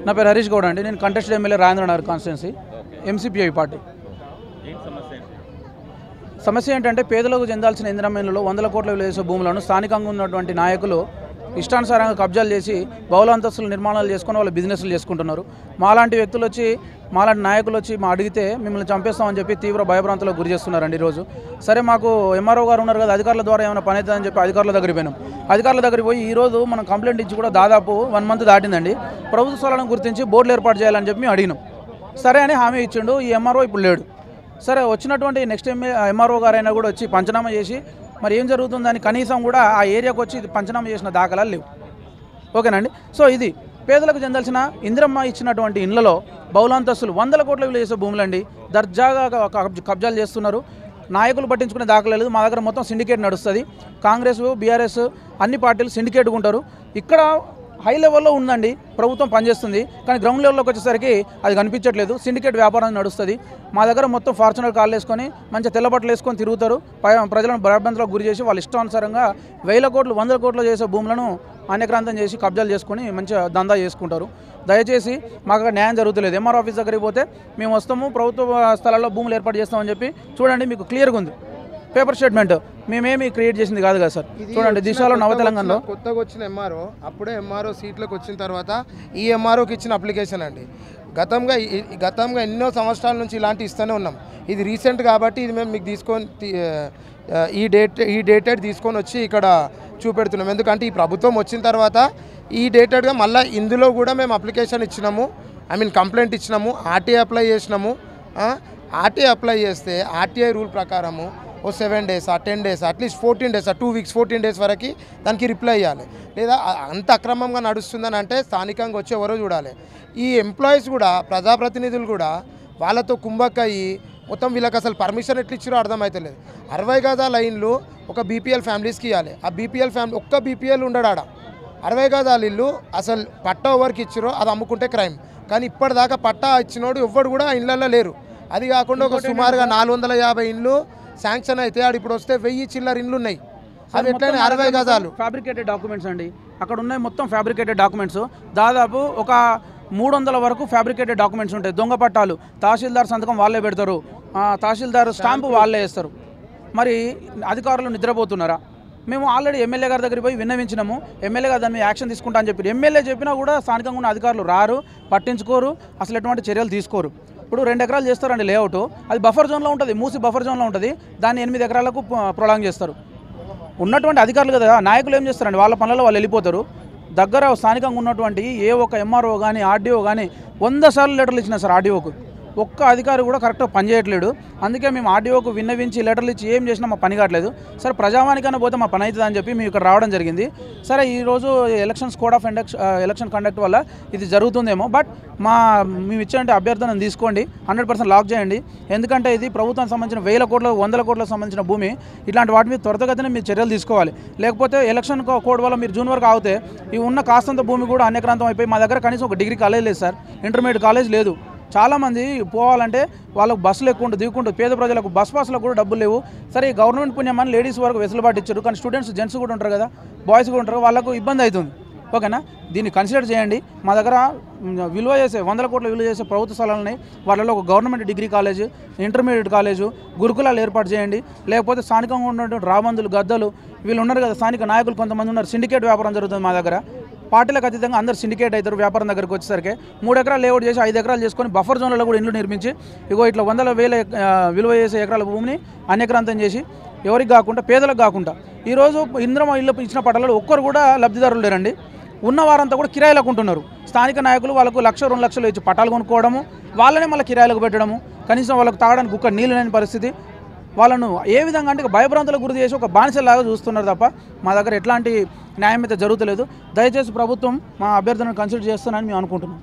నా పేరు హరీష్ గౌడ్ అండి. నేను contested MLA Rajendranagar constituency MCPI party. సమస్య ఏంటంటే పేదలకు చెందాల్సిన ఇందిరమ్మ ఇళ్లలో 100 కోట్ల విలువ చేసే భూములను స్థానికంగా ఉన్నటువంటి నాయకులు ఇష్టానుసారంగా కబ్జాలు చేసి బహుళ అంతస్తులు నిర్మాణాలు చేసుకొని వాళ్ళు బిజినెస్లు చేసుకుంటున్నారు. మాలాంటి వ్యక్తులు వచ్చి మాలాంటి నాయకులు వచ్చి అడిగితే మిమ్మల్ని చంపేస్తామని చెప్పి తీవ్ర భయభ్రాంతులకు గురి చేస్తున్నారండి ఈరోజు. సరే మాకు ఎంఆర్ఓ గారు ఉన్నారు కదా, అధికారుల ద్వారా ఏమైనా పని అవుతుందని చెప్పి అధికారుల దగ్గరికి పోయినాం. అధికారుల దగ్గరికి పోయి ఈరోజు మనం కంప్లైంట్ ఇచ్చి కూడా దాదాపు 1 మంత్ దాటిందండి. ప్రభుత్వ స్థలాలను గుర్తించి బోర్డులు ఏర్పాటు చేయాలని చెప్పి మేము అడిగినాం. సరే అని హామీ ఇచ్చిండు. ఈ ఎంఆర్ఓ ఇప్పుడు లేడు. సరే వచ్చినటువంటి నెక్స్ట్ ఎంఆర్ఓ గారైనా కూడా వచ్చి పంచనామా చేసి మరి ఏం జరుగుతుందని కనీసం కూడా ఆ ఏరియాకు వచ్చి పంచనామా చేసిన దాఖలాలు లేవు. ఓకేనండి. సో ఇది పేదలకు చెందాల్సిన ఇందిరమ్మ ఇచ్చినటువంటి ఇళ్లలో బహుళాంతస్తులు 100 కోట్ల విలువ చేసే భూములండి దర్జాగా కబ్జాలు చేస్తున్నారు. నాయకులు పట్టించుకునే దాఖలా లేదు. మా దగ్గర మొత్తం సిండికేట్ నడుస్తుంది. కాంగ్రెస్, బీఆర్ఎస్ అన్ని పార్టీలు సిండికేట్గా ఉంటారు. ఇక్కడ హై లెవెల్లో ఉందండి, ప్రభుత్వం పనిచేస్తుంది. కానీ గ్రౌండ్ లెవెల్లోకి వచ్చేసరికి అది కనిపించట్లేదు. సిండికేట్ వ్యాపారం నడుస్తుంది. మా దగ్గర మొత్తం ఫార్చునర్ కార్లు వేసుకొని మంచిగా తెల్లబట్టలు వేసుకొని తిరుగుతారు. ప్రజలను భయభ్రాంతులకు గురి చేసి వాళ్ళ ఇష్టానుసారంగా 1000 కోట్లు 100 కోట్లు చేసే భూములను అన్యక్రాంతం చేసి కబ్జాలు చేసుకొని మంచిగా దందా చేసుకుంటారు. దయచేసి మాకు న్యాయం జరుగుతలేదు. ఎంఆర్ ఆఫీస్ దగ్గరికి పోతే మేము వస్తాము, ప్రభుత్వ స్థలాల్లో భూములు ఏర్పాటు చేస్తామని చెప్పి చూడండి, మీకు క్లియర్గా ఉంది పేపర్ స్టేట్మెంట్. మేమేమి క్రియేట్ చేసింది కాదు కదా సార్. చూడండి, దిశలో నవ తెలంగాణలో కొత్తగా వచ్చిన ఎంఆర్ఓ అప్పుడే ఎంఆర్ఓ సీట్లోకి వచ్చిన తర్వాత ఈ ఎంఆర్ఓకి ఇచ్చిన అప్లికేషన్ అండి. గతంగా ఎన్నో సంవత్సరాల నుంచి ఇలాంటి ఇస్తూనే ఉన్నాం. ఇది రీసెంట్ కాబట్టి ఇది మేము మీకు తీసుకొని ఈ డేటెడ్ తీసుకొని వచ్చి ఇక్కడ చూపెడుతున్నాం. ఎందుకంటే ఈ ప్రభుత్వం వచ్చిన తర్వాత ఈ డేటెడ్గా మళ్ళీ ఇందులో కూడా మేము అప్లికేషన్ ఇచ్చినాము, కంప్లైంట్ ఇచ్చినాము, ఆర్టీఐ అప్లై చేసినాము. ఆర్టీఐ అప్లై చేస్తే ఆర్టీఐ రూల్ ప్రకారము 7 days 10 days at least 14 days 2 weeks 14 days వరకు దానికి రిప్లై ఇవ్వాలి. లేదా అంత అక్రమంగా నడుస్తుందని అంటే స్థానికంగా వచ్చి ఎవరో చూడాలి. ఈ ఎంప్లాయీస్ కూడా, ప్రజాప్రతినిధులు కూడా వాళ్ళతో కుంభక్కయ్యి మొత్తం వీళ్ళకి అసలు పర్మిషన్ ఎట్లా ఇచ్చారో అర్థమవుతలేదు. 60 గజాల లైన్లు ఒక బీపీఎల్ ఫ్యామిలీస్కి ఇవ్వాలి. ఆ బీపీఎల్ ఫ్యామిలీ ఒక్క బీపీఎల్ ఉండడు ఆడ. 60 గజాల ఇల్లు అసలు పట్టా ఎవరికి ఇచ్చారో అది అమ్ముకుంటే క్రైమ్. కానీ ఇప్పటిదాకా పట్టా ఇచ్చినోడు ఎవ్వడు కూడా ఆ ఇళ్ళల్లో లేరు. అది కాకుండా ఒక సుమారుగా 450 ఇండ్లు శాంక్షన్ అయితే ఆడు ఇప్పుడు వస్తే 1000 చిల్లర ఇండ్లు ఉన్నాయి. అది ఎట్లయినా 60 గజాలు ఫ్యాబ్రికేటెడ్ డాక్యుమెంట్స్ అండి. అక్కడ ఉన్నాయి మొత్తం ఫ్యాబ్రికేటెడ్ డాక్యుమెంట్స్. దాదాపు ఒక 300 వరకు ఫ్యాబ్రికేటెడ్ డాక్యుమెంట్స్ ఉంటాయి. దొంగ పట్టాలు, తహసీల్దార్ సంతకం వాళ్ళే పెడతారు, తహసీల్దార్ స్టాంపు వాళ్ళే వేస్తారు. మరి అధికారులు నిద్రపోతున్నారా? మేము ఆల్రెడీ ఎమ్మెల్యే గారి దగ్గరికి పోయి విన్నవించినాము. ఎమ్మెల్యే గారు దాని మీద యాక్షన్ తీసుకుంటా అని చెప్పి ఎమ్మెల్యే చెప్పినా కూడా స్థానికంగా ఉన్న అధికారులు రారు, పట్టించుకోరు, అసలు ఎటువంటి చర్యలు తీసుకోరు. ఇప్పుడు 2 ఎకరాలు చేస్తారండి లేఅవుట్, అది బఫర్ జోన్లో ఉంటుంది, మూసి బఫర్ జోన్లో ఉంటుంది. దాన్ని 8 ఎకరాలకు ప్రొలాంగ్ చేస్తారు. ఉన్నటువంటి అధికారులు కదా, నాయకులు ఏం చేస్తారండి, వాళ్ళ పనులలో వాళ్ళు వెళ్ళిపోతారు. దగ్గర స్థానికంగా ఉన్నటువంటి ఏ ఒక్క ఎంఆర్ఓ కానీ ఆర్డీఓ కానీ 100 సార్లు లెటర్లు ఇచ్చినా సార్ ఆర్డీఓకు, ఒక్క అధికారి కూడా కరెక్ట్గా పనిచేయట్లేడు. అందుకే మేము ఆర్డీఓకు విన్నవించి లెటర్లు ఇచ్చి ఏం చేసినా మా పని కావట్లేదు. సరే ప్రజావానికైనా పోతే మా పని అవుతుంది అని చెప్పి మేము ఇక్కడ రావడం జరిగింది. సరే ఈరోజు elections code of election conduct వల్ల ఇది జరుగుతుందేమో, బట్ మేము ఇచ్చే అభ్యర్థనను తీసుకోండి, 100% లాక్ చేయండి. ఎందుకంటే ఇది ప్రభుత్వానికి సంబంధించిన 1000 కోట్ల 100 కోట్లకు సంబంధించిన భూమి. ఇట్లాంటి వాటి మీద త్వరితగతిన మీరు చర్యలు తీసుకోవాలి. లేకపోతే ఎలక్షన్ కోడ్ వల్ల మీరు జూన్ వరకు ఆగితే ఈ ఉన్న కాస్తంత భూమి కూడా అన్యక్రాంతం అయిపోయి మా దగ్గర కనీసం ఒక డిగ్రీ కాలేజ్ లేదు సార్, ఇంటర్మీడియట్ కాలేజ్ లేదు. చాలామంది పోవాలంటే వాళ్ళకు బస్సులు ఎక్కువ దిగుకుంటూ, పేద ప్రజలకు బస్ పాస్లకు కూడా డబ్బులు లేవు. సరే ఈ గవర్నమెంట్ పుణ్యమని లేడీస్ వరకు వెసులుబాటు ఇచ్చారు, కానీ స్టూడెంట్స్ జెంట్స్ కూడా ఉంటారు కదా, బాయ్స్ కూడా ఉంటారు, వాళ్ళకు ఇబ్బంది అవుతుంది. ఓకేనా, దీన్ని కన్సిడర్ చేయండి. మా దగ్గర విలువ చేసే 100 కోట్ల విలువ చేసే ప్రభుత్వ స్థలాలని వాళ్ళలో ఒక government degree college, intermediate college, గురుకులాలు ఏర్పాటు చేయండి. లేకపోతే స్థానికంగా ఉన్నటువంటి రాబందులు, గద్దలు వీళ్ళు ఉన్నారు కదా, స్థానిక నాయకులు కొంతమంది ఉన్నారు, సిండికేట్ వ్యాపారం జరుగుతుంది మా దగ్గర. పార్టీలకు అతీతంగా అందరు సిండికేట్ అవుతారు. వ్యాపారం దగ్గరికి వచ్చేసరికి 3 ఎకరాలు లేఅవుట్ చేసి 5 ఎకరాలు చేసుకొని బఫర్ జోన్లలో కూడా ఇండ్లు నిర్మించి ఇగో ఇట్లా 100,000 విలువ చేసే ఎకరాల భూమిని అన్యక్రాంతం చేసి ఎవరికి కాకుండా పేదలకు కాకుండా ఈరోజు ఇందిరమ్మ ఇల్లు ఇచ్చిన పట్టాలలో ఒక్కరు కూడా లబ్ధిదారులు లేరండి. ఉన్నవారంతా కూడా కిరాయిలకు ఉంటున్నారు. స్థానిక నాయకులు వాళ్ళకు 1,00,000 2 లక్షలు ఇచ్చి పట్టాలు కొనుక్కోవడము, వాళ్ళనే మళ్ళీ కిరాయిలకు పెట్టడము, కనీసం వాళ్ళకు తాగడానికి కుక్క నీళ్ళు లేని పరిస్థితి. వాళ్ళను ఏ విధంగా అంటే భయభ్రాంతులకు గురి చేసి ఒక బానిసలాగా చూస్తున్నారు తప్ప మా దగ్గర ఎట్లాంటి న్యాయం అయితే జరుగుతలేదు. దయచేసి ప్రభుత్వం మా అభ్యర్థనను కన్సిడర్ చేస్తానని మేము అనుకుంటున్నాం.